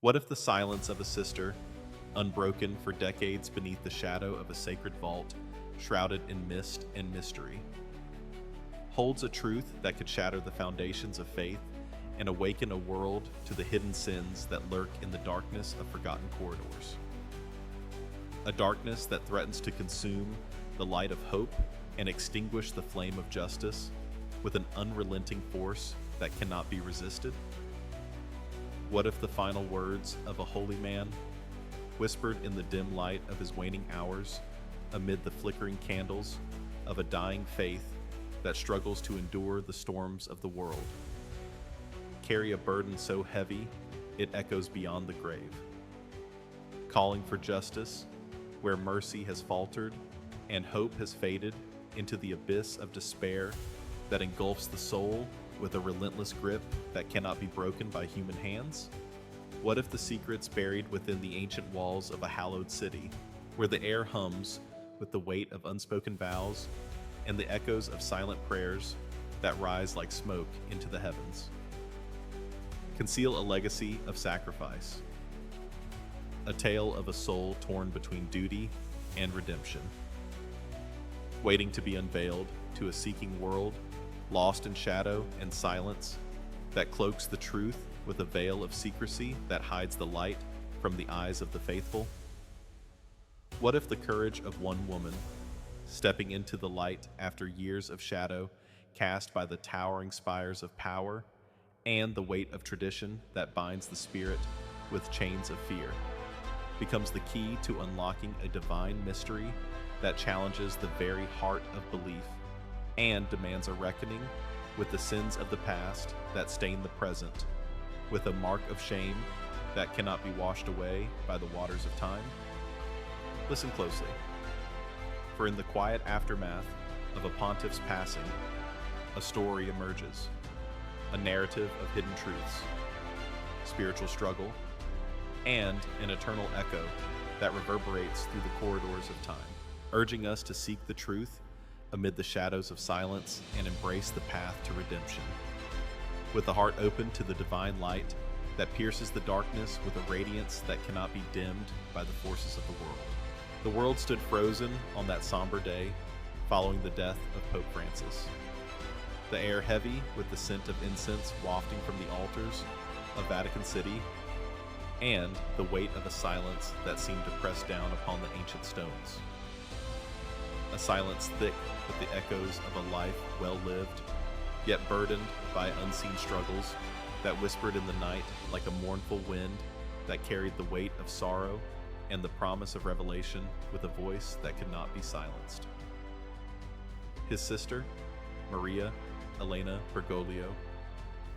What if the silence of a sister, unbroken for decades beneath the shadow of a sacred vault, shrouded in mist and mystery, holds a truth that could shatter the foundations of faith and awaken a world to the hidden sins that lurk in the darkness of forgotten corridors? A darkness that threatens to consume the light of hope and extinguish the flame of justice with an unrelenting force that cannot be resisted? What if the final words of a holy man, whispered in the dim light of his waning hours, amid the flickering candles of a dying faith that struggles to endure the storms of the world, carry a burden so heavy it echoes beyond the grave, calling for justice where mercy has faltered and hope has faded into the abyss of despair that engulfs the soul with a relentless grip that cannot be broken by human hands? What if the secrets buried within the ancient walls of a hallowed city, where the air hums with the weight of unspoken vows and the echoes of silent prayers that rise like smoke into the heavens, conceal a legacy of sacrifice, a tale of a soul torn between duty and redemption, waiting to be unveiled to a seeking world lost in shadow and silence that cloaks the truth with a veil of secrecy that hides the light from the eyes of the faithful? What if the courage of one woman, stepping into the light after years of shadow cast by the towering spires of power and the weight of tradition that binds the spirit with chains of fear, becomes the key to unlocking a divine mystery that challenges the very heart of belief and demands a reckoning with the sins of the past that stain the present, with a mark of shame that cannot be washed away by the waters of time? Listen closely, for in the quiet aftermath of a pontiff's passing, a story emerges, a narrative of hidden truths, spiritual struggle, and an eternal echo that reverberates through the corridors of time, urging us to seek the truth amid the shadows of silence and embrace the path to redemption, with the heart open to the divine light that pierces the darkness with a radiance that cannot be dimmed by the forces of the world. The world stood frozen on that somber day following the death of Pope Francis, the air heavy with the scent of incense wafting from the altars of Vatican City, and the weight of a silence that seemed to press down upon the ancient stones. A silence thick with the echoes of a life well lived, yet burdened by unseen struggles that whispered in the night like a mournful wind that carried the weight of sorrow and the promise of revelation with a voice that could not be silenced. His sister, Maria Elena Bergoglio,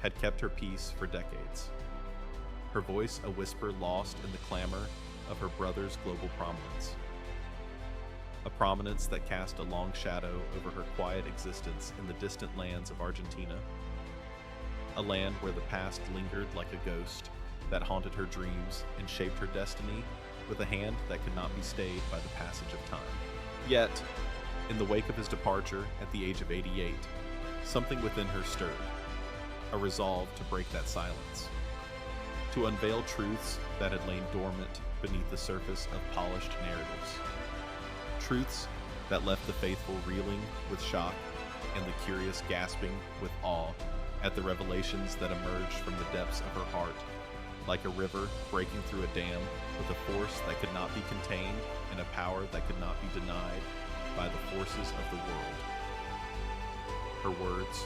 had kept her peace for decades, her voice a whisper lost in the clamor of her brother's global prominence. A prominence that cast a long shadow over her quiet existence in the distant lands of Argentina, a land where the past lingered like a ghost that haunted her dreams and shaped her destiny with a hand that could not be stayed by the passage of time. Yet, in the wake of his departure at the age of 88, something within her stirred, a resolve to break that silence, to unveil truths that had lain dormant beneath the surface of polished narratives. Truths that left the faithful reeling with shock and the curious gasping with awe at the revelations that emerged from the depths of her heart, like a river breaking through a dam with a force that could not be contained and a power that could not be denied by the forces of the world. Her words,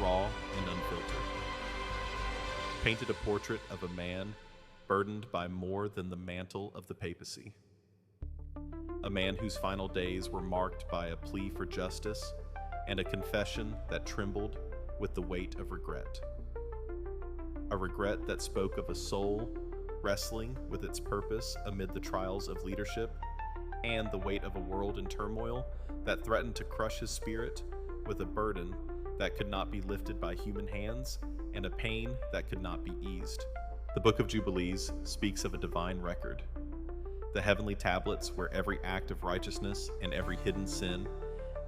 raw and unfiltered, painted a portrait of a man burdened by more than the mantle of the papacy. A man whose final days were marked by a plea for justice and a confession that trembled with the weight of regret. A regret that spoke of a soul wrestling with its purpose amid the trials of leadership and the weight of a world in turmoil that threatened to crush his spirit with a burden that could not be lifted by human hands and a pain that could not be eased. The Book of Jubilees speaks of a divine record, the heavenly tablets where every act of righteousness and every hidden sin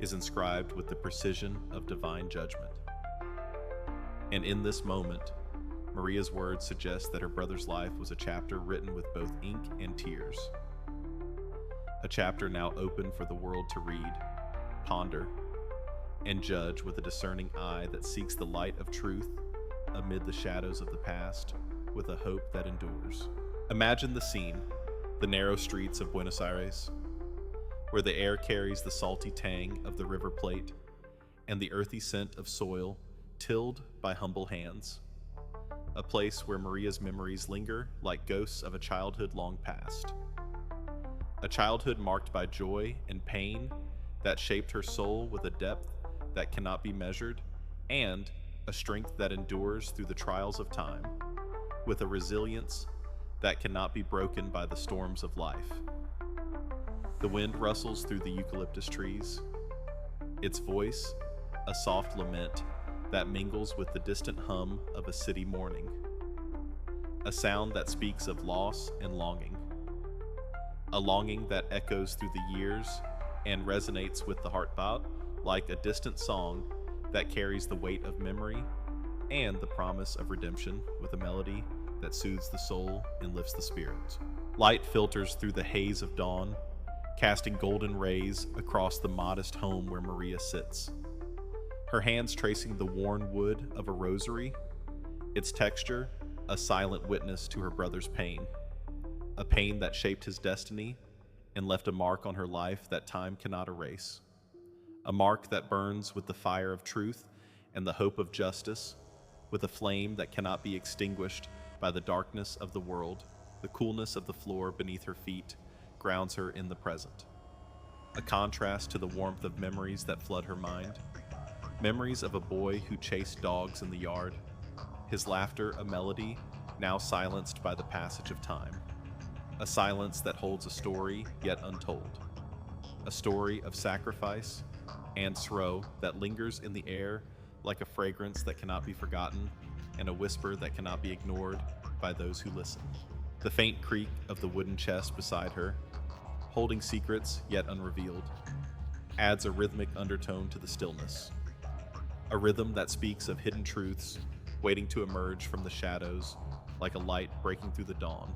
is inscribed with the precision of divine judgment. And in this moment, Maria's words suggest that her brother's life was a chapter written with both ink and tears. A chapter now open for the world to read, ponder, and judge with a discerning eye that seeks the light of truth amid the shadows of the past with a hope that endures. Imagine the scene, the narrow streets of Buenos Aires, where the air carries the salty tang of the River Plate and the earthy scent of soil tilled by humble hands. A place where Maria's memories linger like ghosts of a childhood long past. A childhood marked by joy and pain that shaped her soul with a depth that cannot be measured, and a strength that endures through the trials of time, with a resilience that cannot be broken by the storms of life. The wind rustles through the eucalyptus trees, its voice a soft lament that mingles with the distant hum of a city mourning, a sound that speaks of loss and longing, a longing that echoes through the years and resonates with the heartfelt like a distant song that carries the weight of memory and the promise of redemption with a melody that soothes the soul and lifts the spirit. Light filters through the haze of dawn, casting golden rays across the modest home where Maria sits. Her hands tracing the worn wood of a rosary, its texture a silent witness to her brother's pain, a pain that shaped his destiny and left a mark on her life that time cannot erase. A mark that burns with the fire of truth and the hope of justice, with a flame that cannot be extinguished by the darkness of the world. The coolness of the floor beneath her feet grounds her in the present. A contrast to the warmth of memories that flood her mind. Memories of a boy who chased dogs in the yard, his laughter a melody now silenced by the passage of time. A silence that holds a story yet untold. A story of sacrifice and sorrow that lingers in the air like a fragrance that cannot be forgotten and a whisper that cannot be ignored by those who listen. The faint creak of the wooden chest beside her, holding secrets yet unrevealed, adds a rhythmic undertone to the stillness. A rhythm that speaks of hidden truths waiting to emerge from the shadows like a light breaking through the dawn.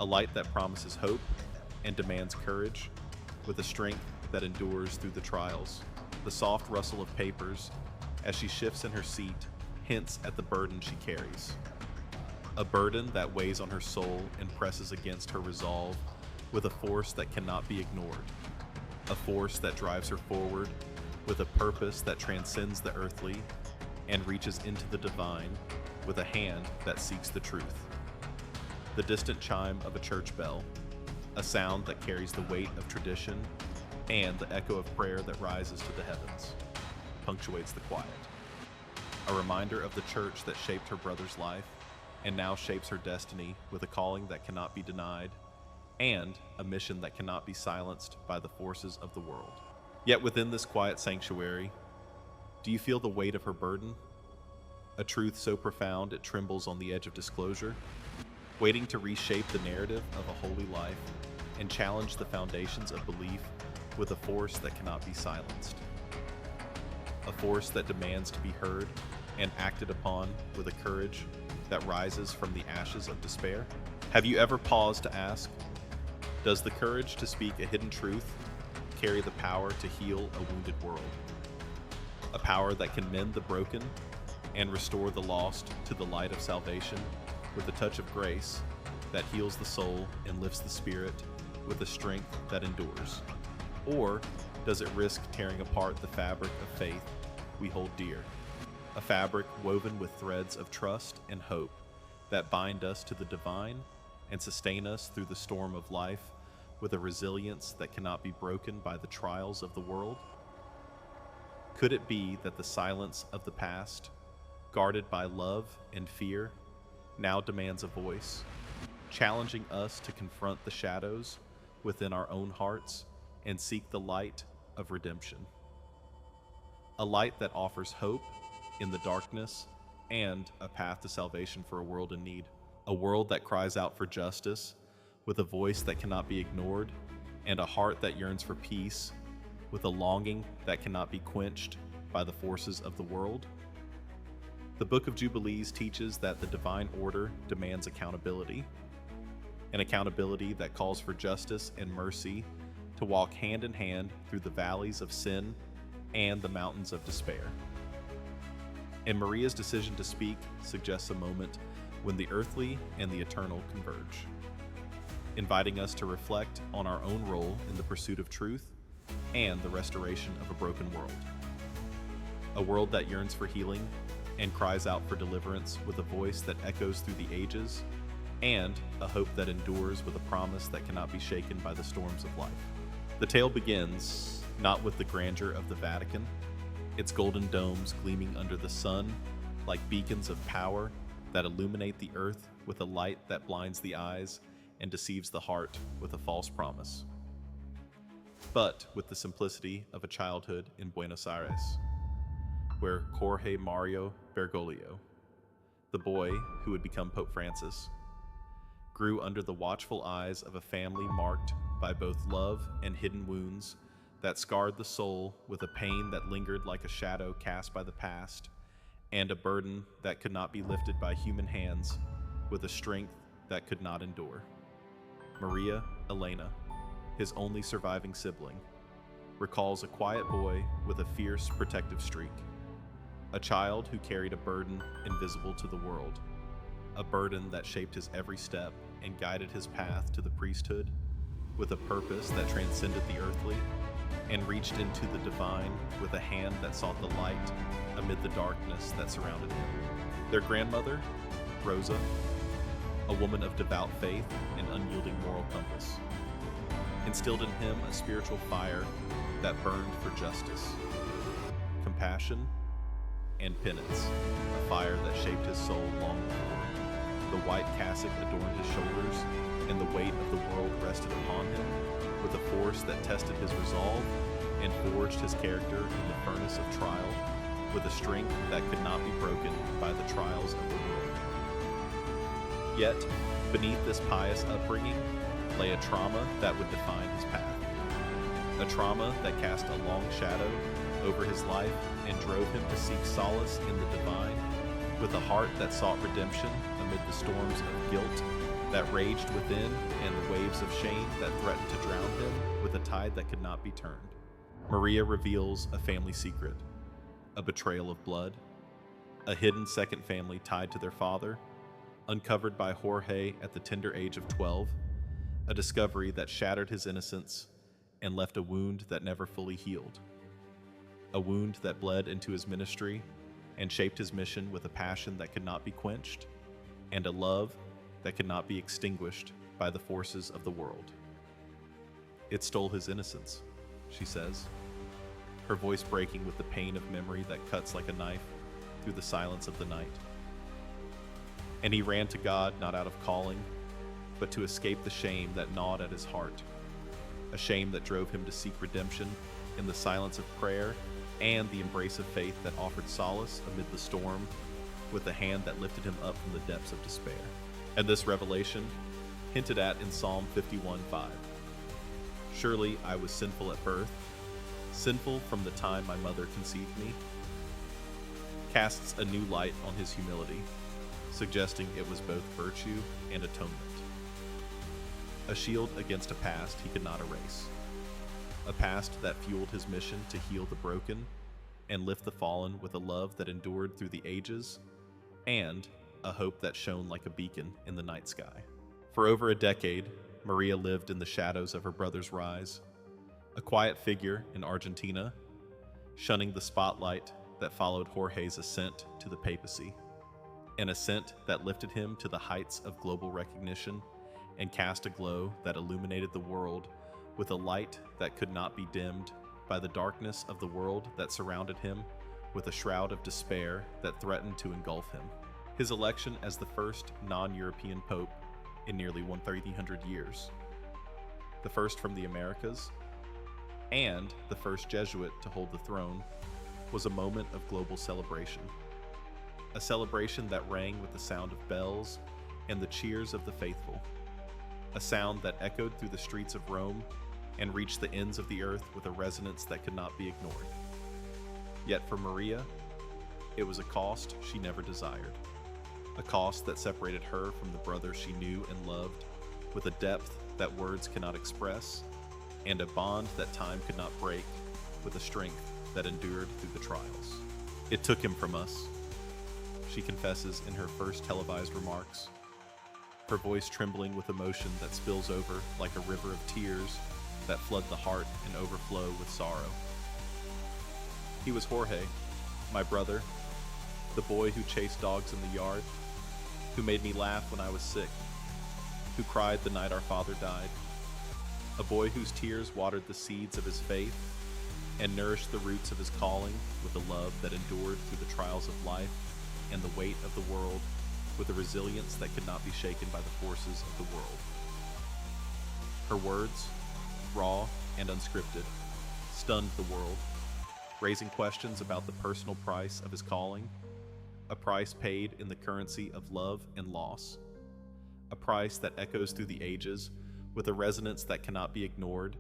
A light that promises hope and demands courage with a strength that endures through the trials. The soft rustle of papers as she shifts in her seat hints at the burden she carries. A burden that weighs on her soul and presses against her resolve with a force that cannot be ignored. A force that drives her forward with a purpose that transcends the earthly and reaches into the divine with a hand that seeks the truth. The distant chime of a church bell, a sound that carries the weight of tradition and the echo of prayer that rises to the heavens, punctuates the quiet. A reminder of the church that shaped her brother's life and now shapes her destiny with a calling that cannot be denied and a mission that cannot be silenced by the forces of the world. Yet within this quiet sanctuary, do you feel the weight of her burden? A truth so profound it trembles on the edge of disclosure, waiting to reshape the narrative of a holy life and challenge the foundations of belief with a force that cannot be silenced. A force that demands to be heard and acted upon with a courage that rises from the ashes of despair. Have you ever paused to ask, does the courage to speak a hidden truth carry the power to heal a wounded world? A power that can mend the broken and restore the lost to the light of salvation with a touch of grace that heals the soul and lifts the spirit with a strength that endures? Or does it risk tearing apart the fabric of faith we hold dear? A fabric woven with threads of trust and hope that bind us to the divine and sustain us through the storm of life with a resilience that cannot be broken by the trials of the world? Could it be that the silence of the past, guarded by love and fear, now demands a voice, challenging us to confront the shadows within our own hearts and seek the light of redemption? A light that offers hope in the darkness and a path to salvation for a world in need. A world that cries out for justice with a voice that cannot be ignored and a heart that yearns for peace with a longing that cannot be quenched by the forces of the world. The Book of Jubilees teaches that the divine order demands accountability, an accountability that calls for justice and mercy to walk hand in hand through the valleys of sin and the mountains of despair. And Maria's decision to speak suggests a moment when the earthly and the eternal converge, inviting us to reflect on our own role in the pursuit of truth and the restoration of a broken world. A world that yearns for healing and cries out for deliverance with a voice that echoes through the ages, and a hope that endures with a promise that cannot be shaken by the storms of life. The tale begins not with the grandeur of the Vatican, its golden domes gleaming under the sun like beacons of power that illuminate the earth with a light that blinds the eyes and deceives the heart with a false promise, but with the simplicity of a childhood in Buenos Aires, where Jorge Mario Bergoglio, the boy who would become Pope Francis, grew under the watchful eyes of a family marked by both love and hidden wounds that scarred the soul with a pain that lingered like a shadow cast by the past, and a burden that could not be lifted by human hands with a strength that could not endure. Maria Elena, his only surviving sibling, recalls a quiet boy with a fierce protective streak, a child who carried a burden invisible to the world, a burden that shaped his every step and guided his path to the priesthood with a purpose that transcended the earthly and reached into the divine with a hand that sought the light amid the darkness that surrounded him. Their grandmother, Rosa, a woman of devout faith and unyielding moral compass, instilled in him a spiritual fire that burned for justice, compassion, and penance, a fire that shaped his soul long before. The white cassock adorned his shoulders, and the weight of the world rested upon him with a force that tested his resolve and forged his character in the furnace of trial with a strength that could not be broken by the trials of the world. Yet, beneath this pious upbringing lay a trauma that would define his path, a trauma that cast a long shadow over his life and drove him to seek solace in the divine, with a heart that sought redemption amid the storms of guilt that raged within and the waves of shame that threatened to drown him with a tide that could not be turned. Maria reveals a family secret, a betrayal of blood, a hidden second family tied to their father, uncovered by Jorge at the tender age of 12, a discovery that shattered his innocence and left a wound that never fully healed. A wound that bled into his ministry and shaped his mission with a passion that could not be quenched, and a love that could not be extinguished by the forces of the world. It stole his innocence, she says, her voice breaking with the pain of memory that cuts like a knife through the silence of the night. And he ran to God not out of calling, but to escape the shame that gnawed at his heart, a shame that drove him to seek redemption in the silence of prayer and the embrace of faith that offered solace amid the storm with a hand that lifted him up from the depths of despair. And this revelation, hinted at in Psalm 51:5, surely I was sinful at birth, sinful from the time my mother conceived me, casts a new light on his humility, suggesting it was both virtue and atonement. A shield against a past he could not erase. A past that fueled his mission to heal the broken and lift the fallen with a love that endured through the ages, and a hope that shone like a beacon in the night sky. For over a decade, Maria lived in the shadows of her brother's rise, a quiet figure in Argentina, shunning the spotlight that followed Jorge's ascent to the papacy, an ascent that lifted him to the heights of global recognition and cast a glow that illuminated the world with a light that could not be dimmed by the darkness of the world that surrounded him with a shroud of despair that threatened to engulf him. His election as the first non-European pope in nearly 1,300 years, the first from the Americas, and the first Jesuit to hold the throne, was a moment of global celebration. A celebration that rang with the sound of bells and the cheers of the faithful, a sound that echoed through the streets of Rome and reached the ends of the earth with a resonance that could not be ignored. Yet for Maria, It was a cost she never desired, a cost that separated her from the brother she knew and loved with a depth that words cannot express, and a bond that time could not break with a strength that endured through the trials. It took him from us, she confesses in her first televised remarks, her voice trembling with emotion that spills over like a river of tears that flood the heart and overflow with sorrow. He was Jorge, my brother, the boy who chased dogs in the yard, who made me laugh when I was sick, who cried the night our father died, a boy whose tears watered the seeds of his faith and nourished the roots of his calling with a love that endured through the trials of life and the weight of the world with a resilience that could not be shaken by the forces of the world. Her words, raw and unscripted, stunned the world, raising questions about the personal price of his calling, a price paid in the currency of love and loss, a price that echoes through the ages with a resonance that cannot be ignored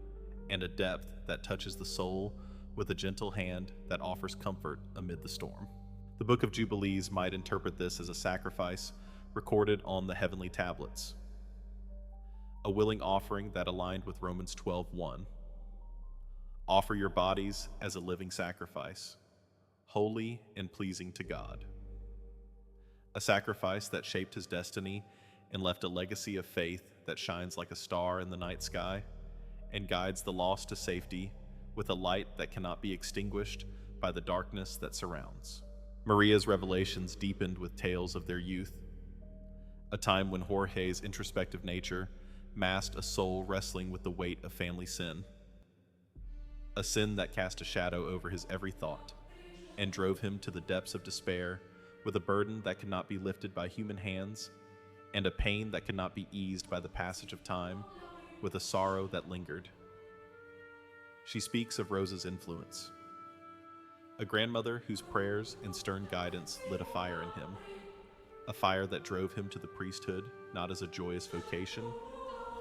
and a depth that touches the soul with a gentle hand that offers comfort amid the storm. The Book of Jubilees might interpret this as a sacrifice recorded on the heavenly tablets, a willing offering that aligned with Romans 12:1. Offer your bodies as a living sacrifice, holy and pleasing to God. A sacrifice that shaped his destiny and left a legacy of faith that shines like a star in the night sky and guides the lost to safety with a light that cannot be extinguished by the darkness that surrounds. Maria's revelations deepened with tales of their youth, a time when Jorge's introspective nature masked a soul wrestling with the weight of family sin, a sin that cast a shadow over his every thought and drove him to the depths of despair with a burden that could not be lifted by human hands and a pain that could not be eased by the passage of time with a sorrow that lingered. She speaks of Rosa's influence, a grandmother whose prayers and stern guidance lit a fire in him, a fire that drove him to the priesthood not as a joyous vocation,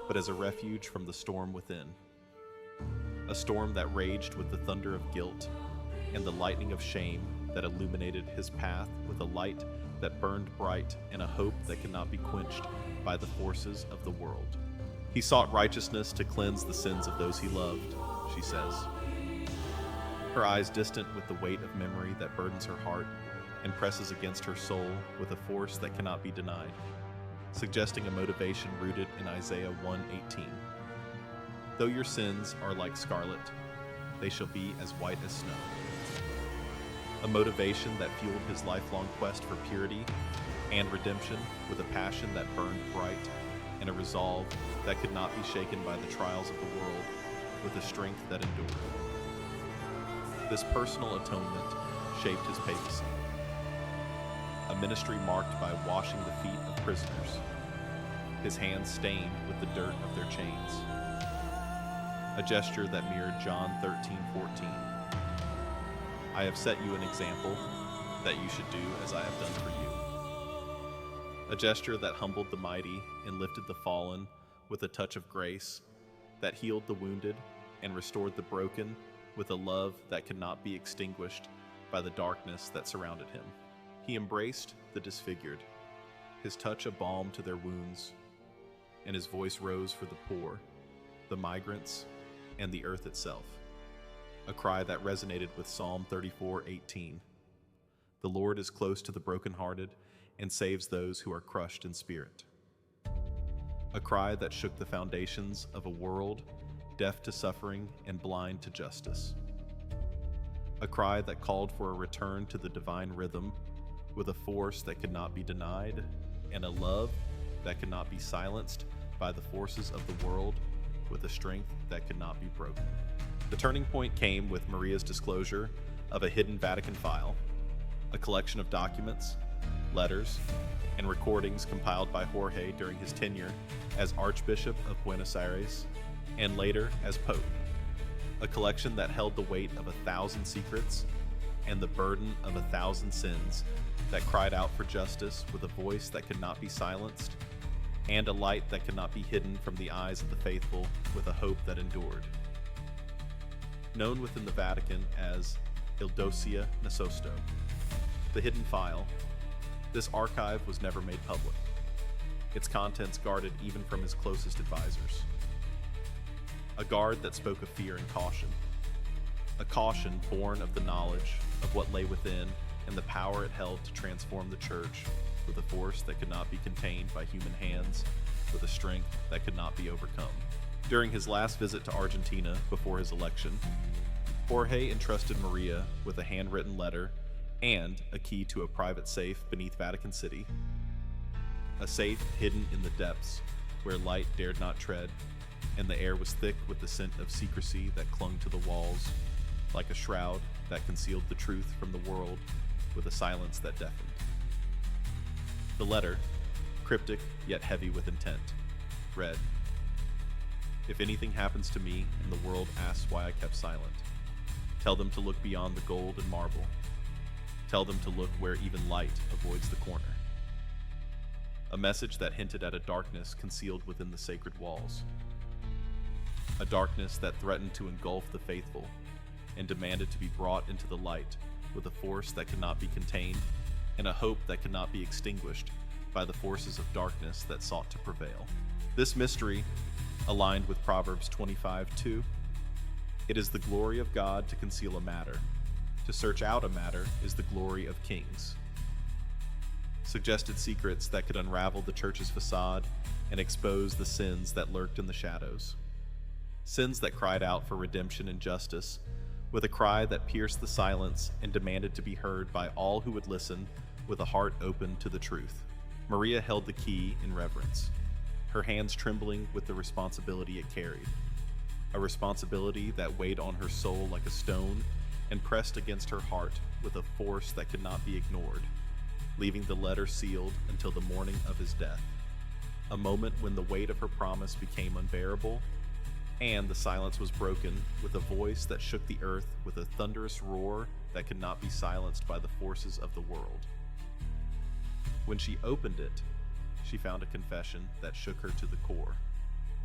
but as a refuge from the storm within, a storm that raged with the thunder of guilt and the lightning of shame that illuminated his path with a light that burned bright and a hope that could not be quenched by the forces of the world. He sought righteousness to cleanse the sins of those he loved, she says, her eyes distant with the weight of memory that burdens her heart and presses against her soul with a force that cannot be denied, suggesting a motivation rooted in Isaiah 1:18. Though your sins are like scarlet, they shall be as white as snow. A motivation that fueled his lifelong quest for purity and redemption with a passion that burned bright and a resolve that could not be shaken by the trials of the world with a strength that endured. This personal atonement shaped his papacy, a ministry marked by washing the feet of prisoners, his hands stained with the dirt of their chains, a gesture that mirrored John 13:14. I have set you an example that you should do as I have done for you. A gesture that humbled the mighty and lifted the fallen with a touch of grace, that healed the wounded and restored the broken with a love that could not be extinguished by the darkness that surrounded him. He embraced the disfigured, his touch a balm to their wounds, and his voice rose for the poor, the migrants, and the earth itself. A cry that resonated with Psalm 34:18. The Lord is close to the brokenhearted and saves those who are crushed in spirit. A cry that shook the foundations of a world deaf to suffering and blind to justice. A cry that called for a return to the divine rhythm with a force that could not be denied and a love that could not be silenced by the forces of the world with a strength that could not be broken. The turning point came with Maria's disclosure of a hidden Vatican file, a collection of documents, letters, and recordings compiled by Jorge during his tenure as Archbishop of Buenos Aires and later as Pope, a collection that held the weight of 1,000 secrets and the burden of 1,000 sins that cried out for justice with a voice that could not be silenced and a light that could not be hidden from the eyes of the faithful with a hope that endured. Known within the Vatican as Il Dossier Nasosto, The hidden file. This archive was never made public, its contents guarded even from his closest advisors. A guard that spoke of fear and caution. A caution born of the knowledge of what lay within and the power it held to transform the church with a force that could not be contained by human hands, with a strength that could not be overcome. During his last visit to Argentina before his election, Jorge entrusted Maria with a handwritten letter and a key to a private safe beneath Vatican City. A safe hidden in the depths where light dared not tread, and the air was thick with the scent of secrecy that clung to the walls, like a shroud that concealed the truth from the world with a silence that deafened. The letter, cryptic yet heavy with intent, read, "If anything happens to me and the world asks why I kept silent, tell them to look beyond the gold and marble. Tell them to look where even light avoids the corner." A message that hinted at a darkness concealed within the sacred walls. A darkness that threatened to engulf the faithful and demanded to be brought into the light with a force that could not be contained and a hope that could not be extinguished by the forces of darkness that sought to prevail. This mystery aligned with Proverbs 25:2. It is the glory of God to conceal a matter. To search out a matter is the glory of kings. Suggested secrets that could unravel the church's facade and expose the sins that lurked in the shadows. Sins that cried out for redemption and justice, with a cry that pierced the silence and demanded to be heard by all who would listen with a heart open to the truth. Maria held the key in reverence, her hands trembling with the responsibility it carried. A responsibility that weighed on her soul like a stone and pressed against her heart with a force that could not be ignored, leaving the letter sealed until the morning of his death. A moment when the weight of her promise became unbearable, and the silence was broken with a voice that shook the earth with a thunderous roar that could not be silenced by the forces of the world. When she opened it, she found a confession that shook her to the core.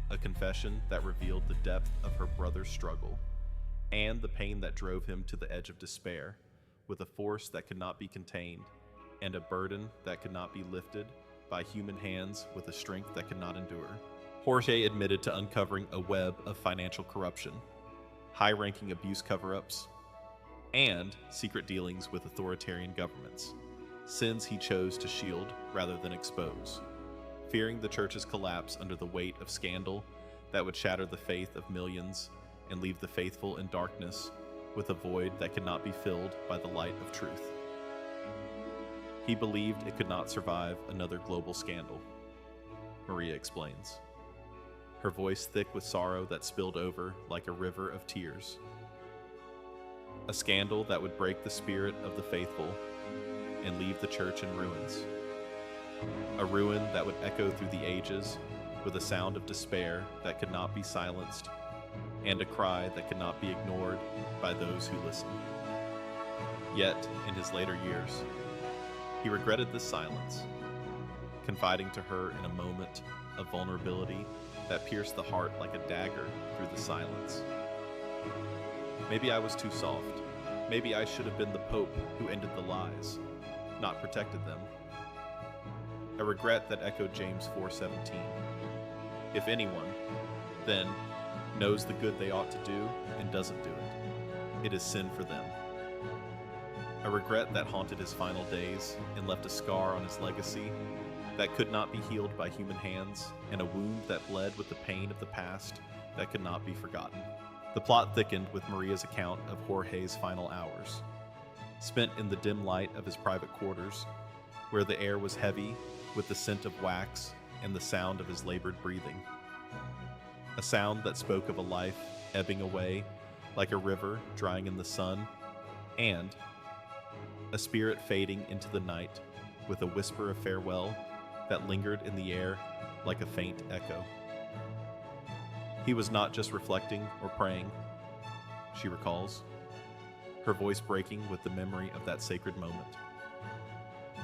A confession that revealed the depth of her brother's struggle and the pain that drove him to the edge of despair, with a force that could not be contained and a burden that could not be lifted by human hands with a strength that could not endure. Jorge admitted to uncovering a web of financial corruption, high-ranking abuse cover-ups, and secret dealings with authoritarian governments, sins he chose to shield rather than expose, fearing the church's collapse under the weight of scandal that would shatter the faith of millions and leave the faithful in darkness with a void that could not be filled by the light of truth. He believed it could not survive another global scandal, Maria explains, her voice thick with sorrow that spilled over like a river of tears. A scandal that would break the spirit of the faithful and leave the church in ruins. A ruin that would echo through the ages with a sound of despair that could not be silenced and a cry that could not be ignored by those who listen. Yet, in his later years, he regretted this silence, confiding to her in a moment of vulnerability that pierced the heart like a dagger through the silence. Maybe I was too soft. Maybe I should have been the Pope who ended the lies, not protected them. A regret that echoed James 4:17. If anyone, then, knows the good they ought to do and doesn't do it, it is sin for them. A regret that haunted his final days and left a scar on his legacy that could not be healed by human hands, and a wound that bled with the pain of the past that could not be forgotten. The plot thickened with Maria's account of Jorge's final hours, spent in the dim light of his private quarters, where the air was heavy with the scent of wax and the sound of his labored breathing. A sound that spoke of a life ebbing away like a river drying in the sun, and a spirit fading into the night with a whisper of farewell that lingered in the air like a faint echo. He was not just reflecting or praying, she recalls, her voice breaking with the memory of that sacred moment.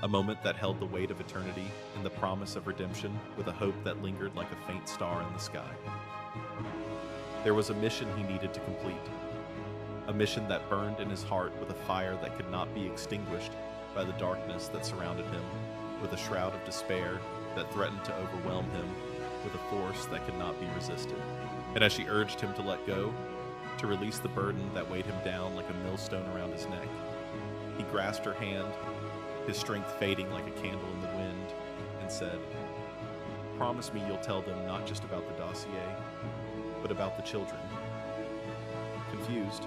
A moment that held the weight of eternity and the promise of redemption with a hope that lingered like a faint star in the sky. There was a mission he needed to complete, a mission that burned in his heart with a fire that could not be extinguished by the darkness that surrounded him, with a shroud of despair that threatened to overwhelm him with a force that could not be resisted. And as she urged him to let go, to release the burden that weighed him down like a millstone around his neck, he grasped her hand, his strength fading like a candle in the wind, and said, "Promise me you'll tell them not just about the dossier, but about the children." Confused,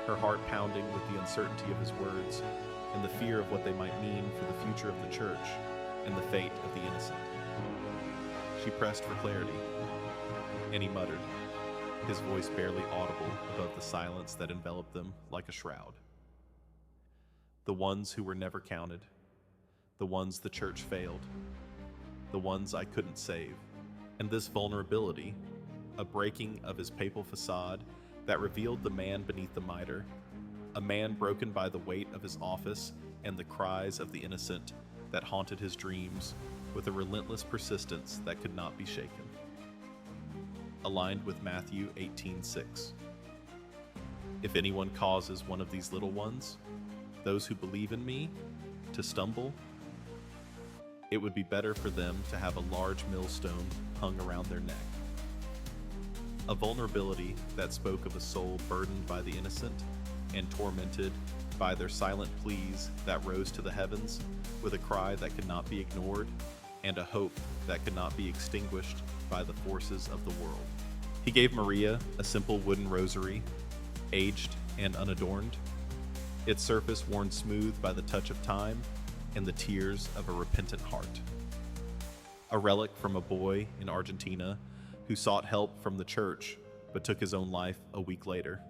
her heart pounding with the uncertainty of his words and the fear of what they might mean for the future of the church and the fate of the innocent. She pressed for clarity, and he muttered, his voice barely audible above the silence that enveloped them like a shroud. "The ones who were never counted, the ones the church failed, the ones I couldn't save." And this vulnerability, a breaking of his papal facade that revealed the man beneath the mitre, a man broken by the weight of his office and the cries of the innocent that haunted his dreams with a relentless persistence that could not be shaken. Aligned with Matthew 18:6. "If anyone causes one of these little ones, those who believe in me, to stumble, it would be better for them to have a large millstone hung around their neck." A vulnerability that spoke of a soul burdened by the innocent and tormented by their silent pleas that rose to the heavens with a cry that could not be ignored and a hope that could not be extinguished by the forces of the world. He gave Maria a simple wooden rosary, aged and unadorned, its surface worn smooth by the touch of time and the tears of a repentant heart. A relic from a boy in Argentina who sought help from the church but took his own life a week later.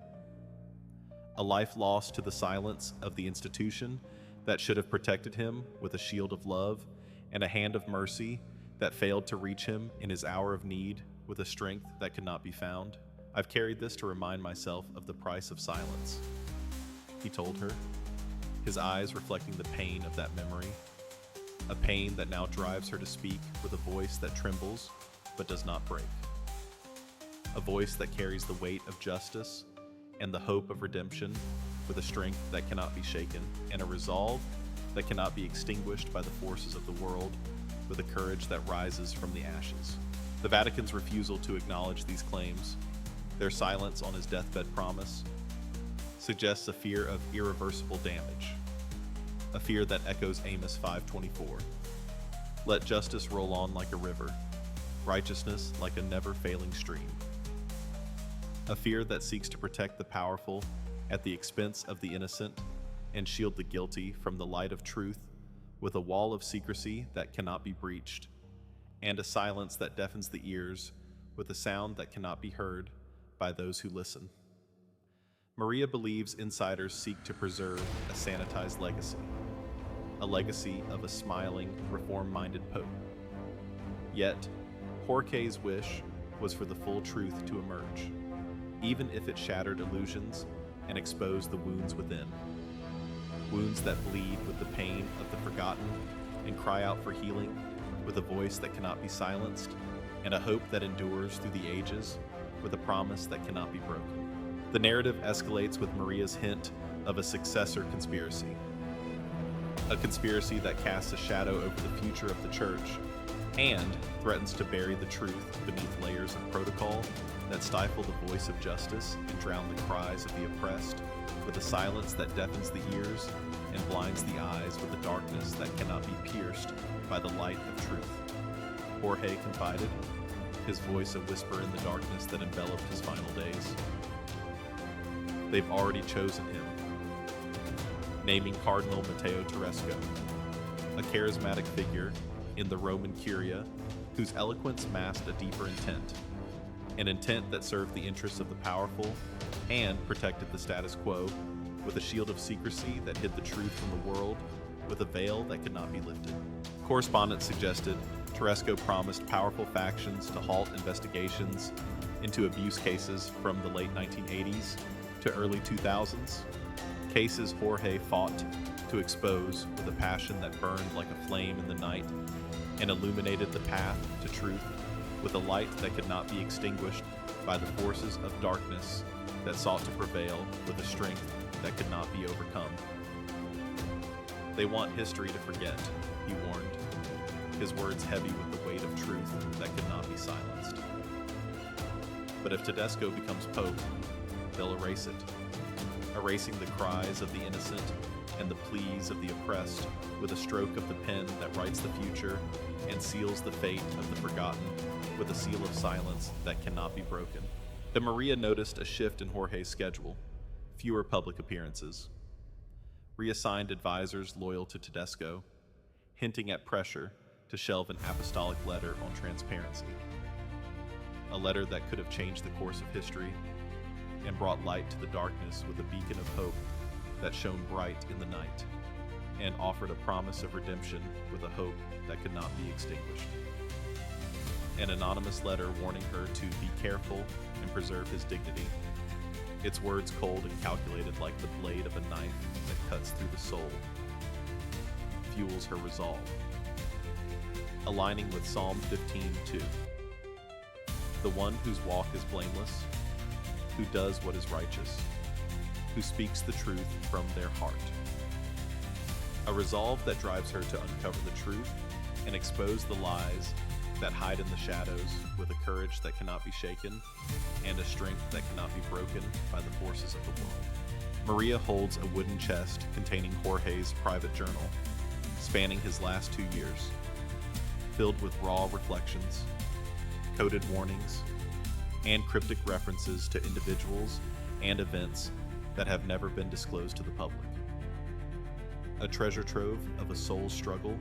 A life lost to the silence of the institution that should have protected him with a shield of love and a hand of mercy that failed to reach him in his hour of need with a strength that could not be found. "I've carried this to remind myself of the price of silence," he told her, his eyes reflecting the pain of that memory, a pain that now drives her to speak with a voice that trembles but does not break, a voice that carries the weight of justice and the hope of redemption with a strength that cannot be shaken, and a resolve that cannot be extinguished by the forces of the world with a courage that rises from the ashes. The Vatican's refusal to acknowledge these claims, their silence on his deathbed promise, suggests a fear of irreversible damage, a fear that echoes Amos 5:24. "Let justice roll on like a river, righteousness like a never-failing stream." A fear that seeks to protect the powerful at the expense of the innocent and shield the guilty from the light of truth with a wall of secrecy that cannot be breached, and a silence that deafens the ears with a sound that cannot be heard by those who listen. Maria believes insiders seek to preserve a sanitized legacy, a legacy of a smiling, reform-minded pope. Yet, Jorge's wish was for the full truth to emerge, even if it shattered illusions and exposed the wounds within. Wounds that bleed with the pain of the forgotten and cry out for healing with a voice that cannot be silenced, and a hope that endures through the ages with a promise that cannot be broken. The narrative escalates with Maria's hint of a successor conspiracy, a conspiracy that casts a shadow over the future of the church and threatens to bury the truth beneath layers of protocol that stifle the voice of justice and drown the cries of the oppressed with a silence that deafens the ears and blinds the eyes with a darkness that cannot be pierced by the light of truth. Jorge confided, his voice a whisper in the darkness that enveloped his final days. They've already chosen him, naming Cardinal Matteo Teresco, a charismatic figure in the Roman Curia whose eloquence masked a deeper intent, an intent that served the interests of the powerful and protected the status quo with a shield of secrecy that hid the truth from the world with a veil that could not be lifted. Correspondents suggested Teresco promised powerful factions to halt investigations into abuse cases from the late 1980s to early 2000s, cases Jorge fought to expose with a passion that burned like a flame in the night and illuminated the path to truth with a light that could not be extinguished by the forces of darkness that sought to prevail with a strength that could not be overcome. They want history to forget, he warned, his words heavy with the weight of truth that could not be silenced. But if Tedesco becomes Pope, they'll erase it, erasing the cries of the innocent and the pleas of the oppressed with a stroke of the pen that writes the future and seals the fate of the forgotten with a seal of silence that cannot be broken. Then Maria noticed a shift in Jorge's schedule, fewer public appearances, reassigned advisors loyal to Tedesco, hinting at pressure to shelve an apostolic letter on transparency. A letter that could have changed the course of history and brought light to the darkness with a beacon of hope that shone bright in the night and offered a promise of redemption with a hope that could not be extinguished. An anonymous letter warning her to be careful and preserve his dignity, its words cold and calculated like the blade of a knife that cuts through the soul, fuels her resolve. Aligning with Psalm 15:2. The one whose walk is blameless, who does what is righteous, who speaks the truth from their heart. A resolve that drives her to uncover the truth and expose the lies that hide in the shadows with a courage that cannot be shaken and a strength that cannot be broken by the forces of the world. Maria holds a wooden chest containing Jorge's private journal, spanning his last 2 years, filled with raw reflections, coded warnings, and cryptic references to individuals and events that have never been disclosed to the public. A treasure trove of a soul's struggle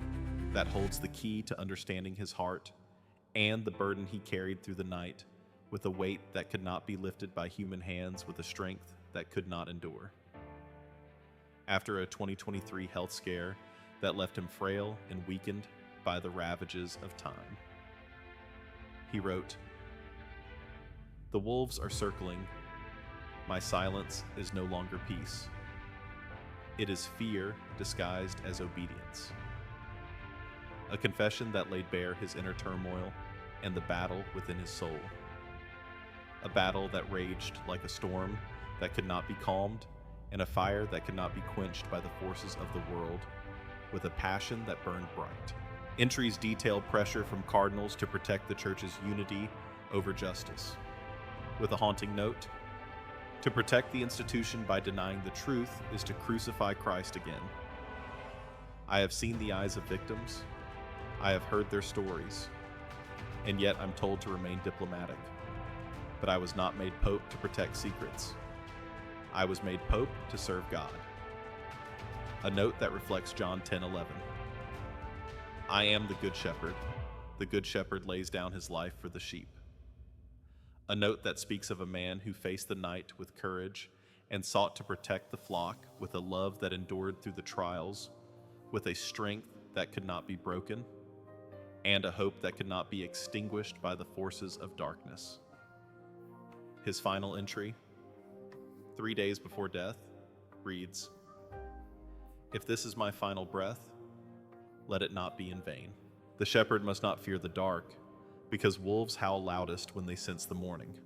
that holds the key to understanding his heart and the burden he carried through the night with a weight that could not be lifted by human hands with a strength that could not endure. After a 2023 health scare that left him frail and weakened by the ravages of time, he wrote, "The wolves are circling. My silence is no longer peace. It is fear disguised as obedience." A confession that laid bare his inner turmoil and the battle within his soul. A battle that raged like a storm that could not be calmed and a fire that could not be quenched by the forces of the world, with a passion that burned bright. Entries detail pressure from cardinals to protect the church's unity over justice, with a haunting note: to protect the institution by denying the truth is to crucify Christ again. I have seen the eyes of victims. I have heard their stories, and yet I'm told to remain diplomatic. But I was not made Pope to protect secrets. I was made Pope to serve God. A note that reflects John 10:11. I am the Good Shepherd. The Good Shepherd lays down his life for the sheep. A note that speaks of a man who faced the night with courage and sought to protect the flock with a love that endured through the trials, with a strength that could not be broken, and a hope that could not be extinguished by the forces of darkness. His final entry, 3 days before death, reads, "If this is my final breath, let it not be in vain." The shepherd must not fear the dark, because wolves howl loudest when they sense the morning.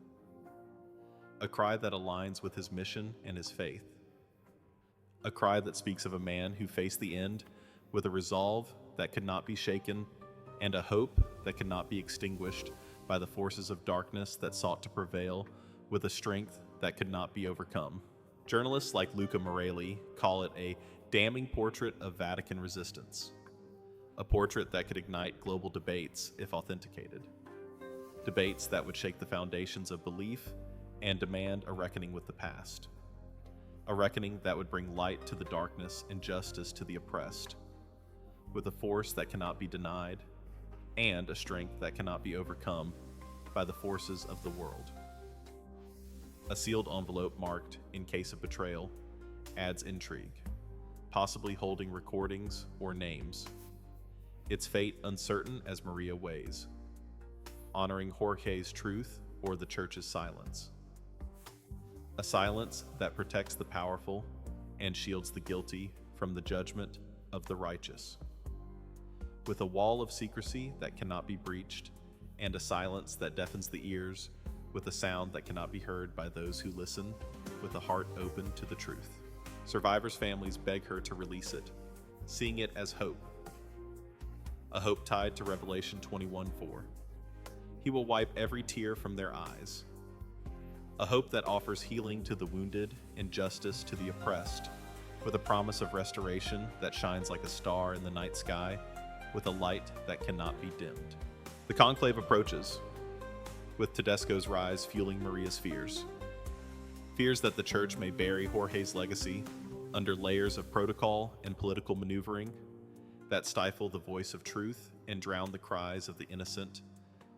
A cry that aligns with his mission and his faith. A cry that speaks of a man who faced the end with a resolve that could not be shaken and a hope that could not be extinguished by the forces of darkness that sought to prevail with a strength that could not be overcome. Journalists like Luca Morelli call it a damning portrait of Vatican resistance, a portrait that could ignite global debates if authenticated, debates that would shake the foundations of belief and demand a reckoning with the past, a reckoning that would bring light to the darkness and justice to the oppressed, with a force that cannot be denied and a strength that cannot be overcome by the forces of the world. A sealed envelope marked "in case of betrayal" adds intrigue, possibly holding recordings or names, its fate uncertain as Maria weighs, honoring Jorge's truth or the church's silence. A silence that protects the powerful and shields the guilty from the judgment of the righteous. With a wall of secrecy that cannot be breached, and a silence that deafens the ears, with a sound that cannot be heard by those who listen, with a heart open to the truth. Survivors' families beg her to release it, seeing it as hope. A hope tied to Revelation 21:4. He will wipe every tear from their eyes. A hope that offers healing to the wounded and justice to the oppressed, with a promise of restoration that shines like a star in the night sky, with a light that cannot be dimmed. The conclave approaches, with Tedesco's rise fueling Maria's fears. Fears that the church may bury Jorge's legacy under layers of protocol and political maneuvering that stifle the voice of truth and drown the cries of the innocent,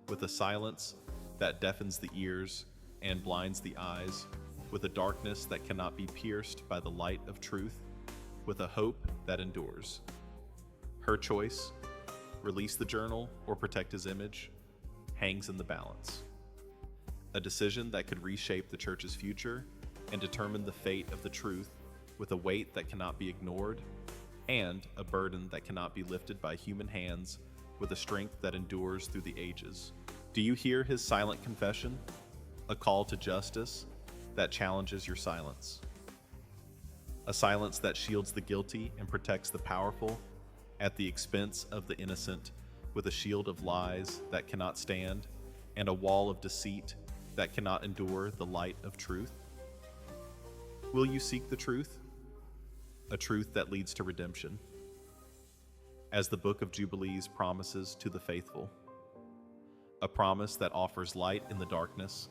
with a silence that deafens the ears and blinds the eyes, with a darkness that cannot be pierced by the light of truth, with a hope that endures. Her choice, release the journal or protect his image, hangs in the balance. A decision that could reshape the church's future and determine the fate of the truth, with a weight that cannot be ignored, and a burden that cannot be lifted by human hands, with a strength that endures through the ages. Do you hear his silent confession? A call to justice that challenges your silence. A silence that shields the guilty and protects the powerful at the expense of the innocent, with a shield of lies that cannot stand and a wall of deceit that cannot endure the light of truth. Will you seek the truth? A truth that leads to redemption, as the Book of Jubilees promises to the faithful. A promise that offers light in the darkness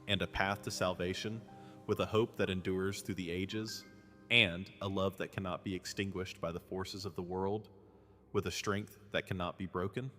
and a path to salvation, with a hope that endures through the ages, and a love that cannot be extinguished by the forces of the world, with a strength that cannot be broken.